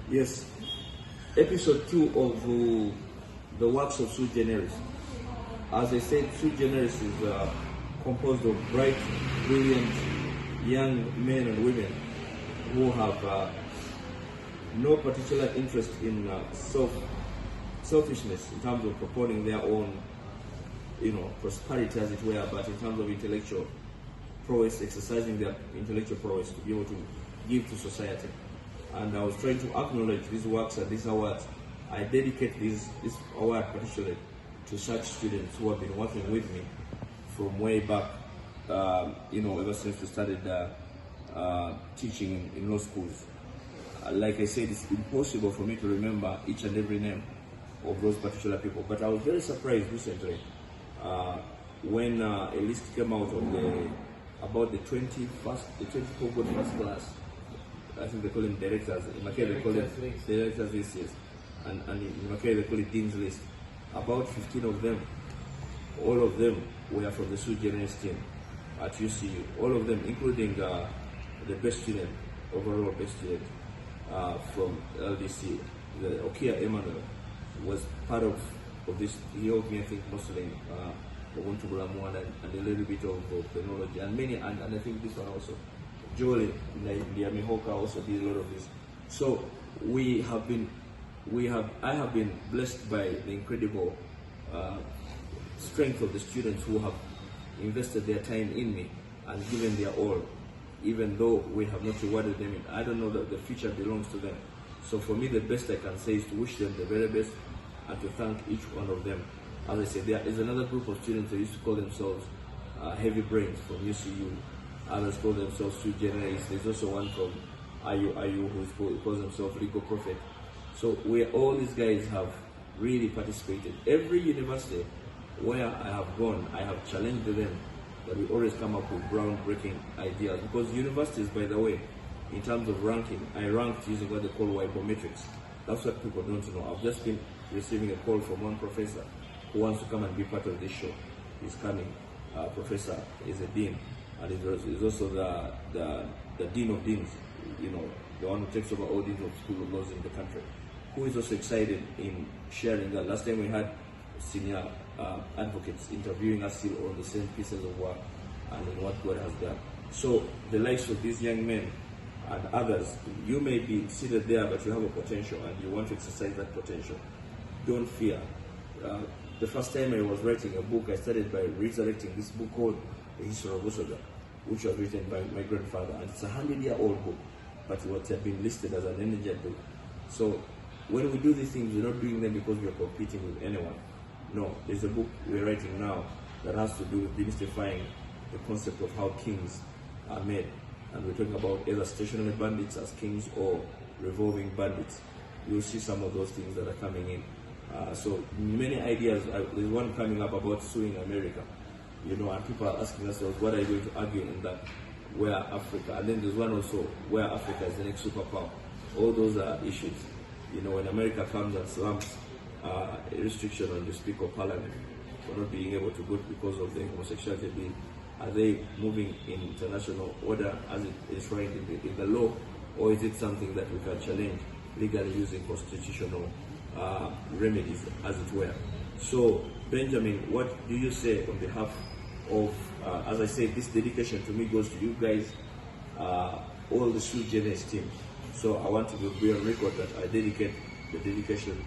Yes, episode 2 of the works of sui generis. As I said, sui generis is composed of bright, brilliant young men and women who have no particular interest in selfishness in terms of propounding their own, prosperity as it were, but in terms of intellectual prowess, exercising their intellectual prowess to be able to give to society. And I was trying to acknowledge these works and these awards. I dedicate this award particularly to such students who have been working with me from way back, ever since we started teaching in law schools. Like I said, it's impossible for me to remember each and every name of those particular people. But I was very surprised recently when a list came out of about the 24 good first class. I think they call them directors. In Makere they call it directors list, yes. And in Makere they call it dean's list. About 15 of them, all of them were from the sui generis team at UCU. All of them, including the best student, overall best student from LDC, the Okia Emmanuel, was part of this. He helped me, I think, mostly Ubuntu Bulamwana and a little bit of technology and many, and I think this one also. Joel Mihoka also did a lot of this. So I have been blessed by the incredible strength of the students who have invested their time in me and given their all, even though we have not rewarded them. I don't know that the future belongs to them. So for me, the best I can say is to wish them the very best and to thank each one of them. As I said, there is another group of students that used to call themselves heavy brains from UCU. Others call themselves sui generis. There's also one from IU who calls himself legal prophet. So all these guys have really participated. Every university where I have gone, I have challenged them that we always come up with groundbreaking ideas. Because universities, by the way, in terms of ranking, I ranked using what they call wipometrics. That's what people don't know. I've just been receiving a call from one professor who wants to come and be part of this show. He's coming. Professor is a dean. And he's also the dean of deans, the one who takes over all deans of school of laws in the country, who is also excited in sharing that. Last time we had senior advocates interviewing us still on the same pieces of work and in what God has done. So the likes of these young men and others, you may be seated there, but you have a potential and you want to exercise that potential. Don't fear. The first time I was writing a book, I started by resurrecting this book called The History of Busoga, which was written by my grandfather, and it's a 100-year-old book, but what had been listed as an endangered book. So when we do these things, we're not doing them because we're competing with anyone. No, there's a book we're writing now that has to do with demystifying the concept of how kings are made. And we're talking about either stationary bandits as kings or revolving bandits. You'll see some of those things that are coming in. So many ideas. There's one coming up about suing America, and people are asking themselves, what are you going to argue in that? Where Africa? And then there's one also where Africa is the next superpower. All those are issues. When America comes and slams a restriction on the Speaker of Parliament for not being able to vote because of the homosexuality bill, are they moving in international order as it is enshrined in the law, or is it something that we can challenge legally using constitutional remedies, as it were? So, Benjamin, what do you say on behalf of, as I said, this dedication to me goes to you guys, all the sui generis team. So I want to be on record that I dedicate the dedication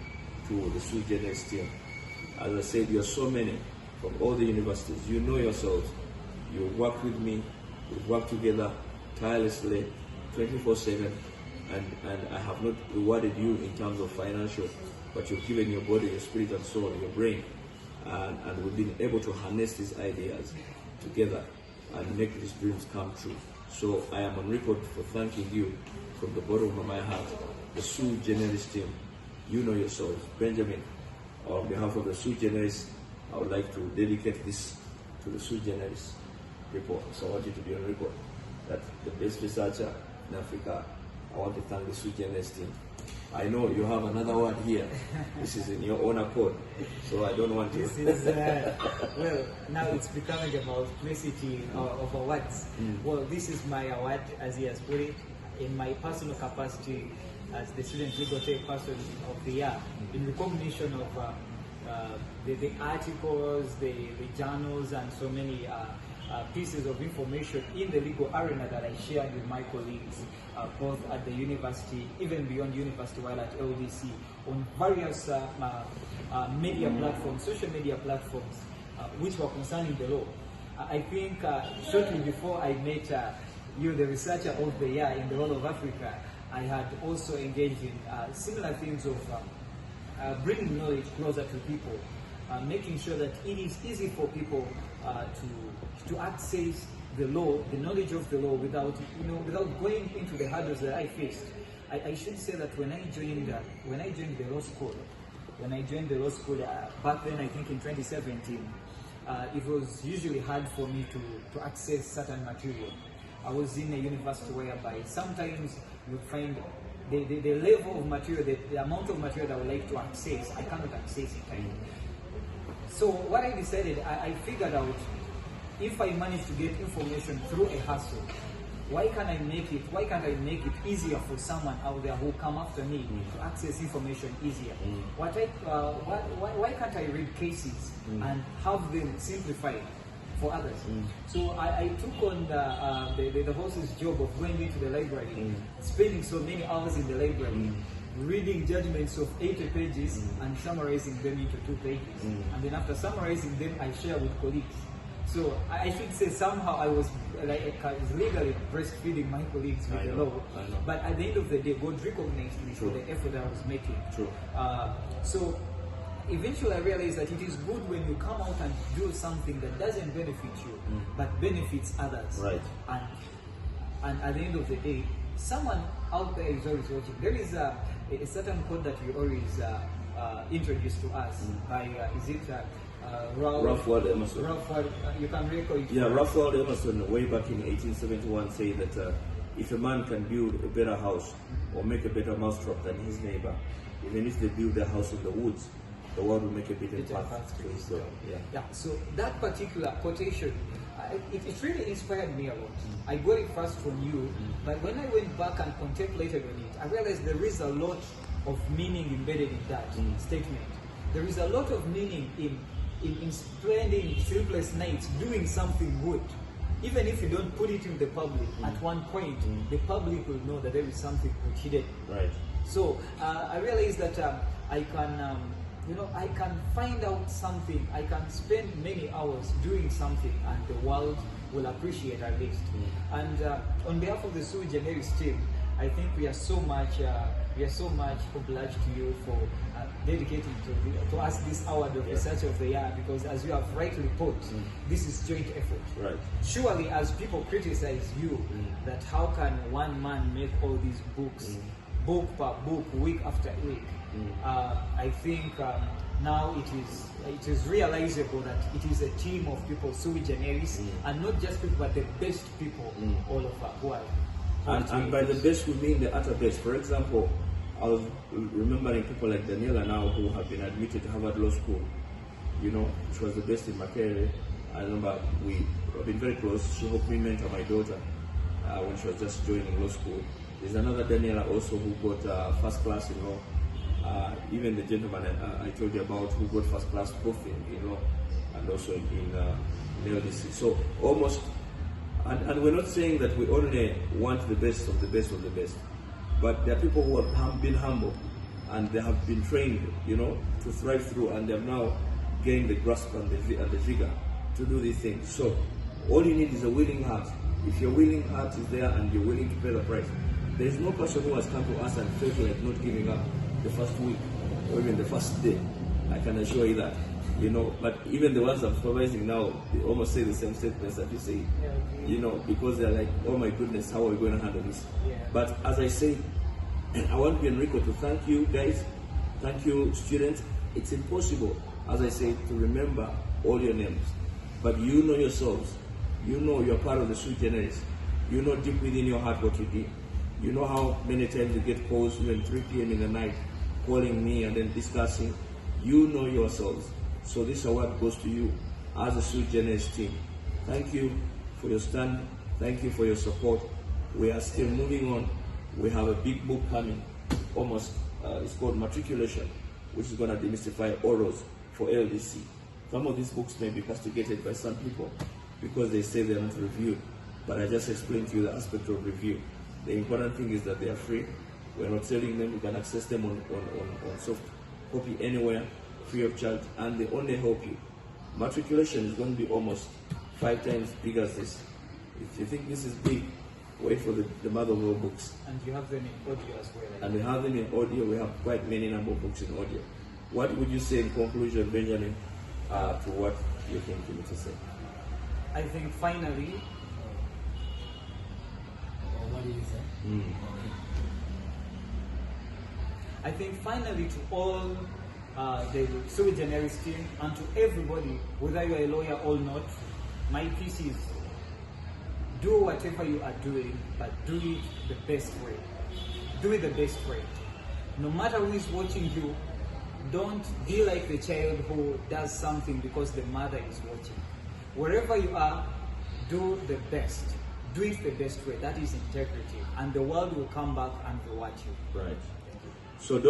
to the sui generis team. As I said, you are so many from all the universities. You know yourselves. You work with me. We've worked together tirelessly, 24/7, and I have not rewarded you in terms of financial, but you've given your body, your spirit and soul, your brain, and we've been able to harness these ideas together and make these dreams come true. So I am on record for thanking you from the bottom of my heart, the sui generis team. You know yourselves. Benjamin, on behalf of the sui generis, I would like to dedicate this to the sui generis report. So I want you to be on record that the best researcher in Africa, I want to thank the sui generis team. I know you have another word here. This is in your own accord, so I don't want to. This is, well, now it's becoming about publicity of awards. Well, this is my award, as he has put it, in my personal capacity as the Student Legal Tech Person of the Year in recognition of the articles, the journals, and so many pieces of information in the legal arena that I shared with my colleagues, both at the university, even beyond university, while at LDC, on various media platforms, social media platforms, which were concerning the law. I think shortly before I met you, the researcher of the year in the whole of Africa, I had also engaged in similar themes of bringing knowledge closer to people, making sure that it is easy for people to access the law, the knowledge of the law, without going into the hurdles that I faced. I should say that when I joined the law school, back then, I think in 2017, it was usually hard for me to access certain material. I was in a university whereby sometimes you find the level of material, the amount of material that I would like to access, I cannot access it. So what I decided, I figured out, if I manage to get information through a hustle, why can't I make it easier for someone out there who come after me to access information easier? Why can't I read cases and have them simplified for others? So I took on the host's job of going into the library, spending so many hours in the library, reading judgments of 80 pages and summarizing them into 2 pages. And then after summarizing them, I share with colleagues. So I should say somehow I was legally breastfeeding my colleagues with the law. But at the end of the day, God recognized me for the effort that I was making. So eventually I realized that it is good when you come out and do something that doesn't benefit you, but benefits others. Right. And at the end of the day, someone out there is always watching. There is a certain quote that you always introduced to us by, Ralph Waldo Emerson. You can recall it. Yeah, Ralph Waldo Emerson, way back in 1871, said that if a man can build a better house or make a better mousetrap than his neighbor, even if they build their house in the woods, the world will make a better path. So, so that particular quotation, it really inspired me a lot. I got it first from you, but when I went back and contemplated on it, I realized there is a lot of meaning embedded in that statement. There is a lot of meaning in spending sleepless nights doing something good. Even if you don't put it in the public, at one point, the public will know that there is something hidden. Right. So I realized that I can find out something. I can spend many hours doing something, and the world will appreciate at least. And on behalf of the Sui Generis team, I think we are so much obliged to you for dedicating to us this award of Researcher of the Year, because as you have rightly put, this is joint effort. Right. Surely, as people criticize you, that how can one man make all these books, book per book, week after week? I think now it is realizable that it is a team of people, sui generis, and not just people, but the best people all over who are. And by the best, we mean the utter best. For example, I was remembering people like Daniela now, who have been admitted to Harvard Law School. She was the best in my career. I remember we have been very close. She helped me mentor my daughter when she was just joining law school. There's another Daniela also who got first class in law. Even the gentleman I told you about who got first class both in law and also in LDC. So almost, and we're not saying that we only want the best of the best of the best, but there are people who have been humble and they have been trained, to thrive through, and they have now gained the grasp and the vigor to do these things. So all you need is a willing heart. If your willing heart is there and you're willing to pay the price, there is no person who has come to us and felt like not giving up the first week or even the first day. I can assure you that. But even the ones I'm supervising now, they almost say the same statements that you say, because they're like, oh my goodness, how are we going to handle this? But as I say, I want Enrico to thank you guys, thank you students. It's impossible, as I say, to remember all your names, but you know yourselves, you're part of the sui generis, you know deep within your heart what you did. You know how many times you get calls even 3 p.m. in the night, calling me and then discussing. You know yourselves. So this award goes to you as a sui generis team. Thank you for your stand. Thank you for your support. We are still moving on. We have a big book coming. almost, it's called matriculation, which is going to demystify orals for LDC. Some of these books may be castigated by some people because they say they're not reviewed, but I just explained to you the aspect of review. The important thing is that they are free. We're not selling them. You can access them on soft copy anywhere, free of charge, and they only help you. Matriculation is going to be almost 5 times bigger as this. If you think this is big, wait for the mother of all books. And you have them in audio as well. And we have them in audio. We have quite many number of books in audio. What would you say in conclusion, Benjamin, to what you think you need to say? I think finally, what did you say? I think finally to all the sui generis team and to everybody, whether you are a lawyer or not, my piece is do whatever you are doing, but do it the best way. Do it the best way. No matter who is watching you, don't be like the child who does something because the mother is watching. Wherever you are, do the best. Do it the best way. That is integrity. And the world will come back and reward you. Right. So don't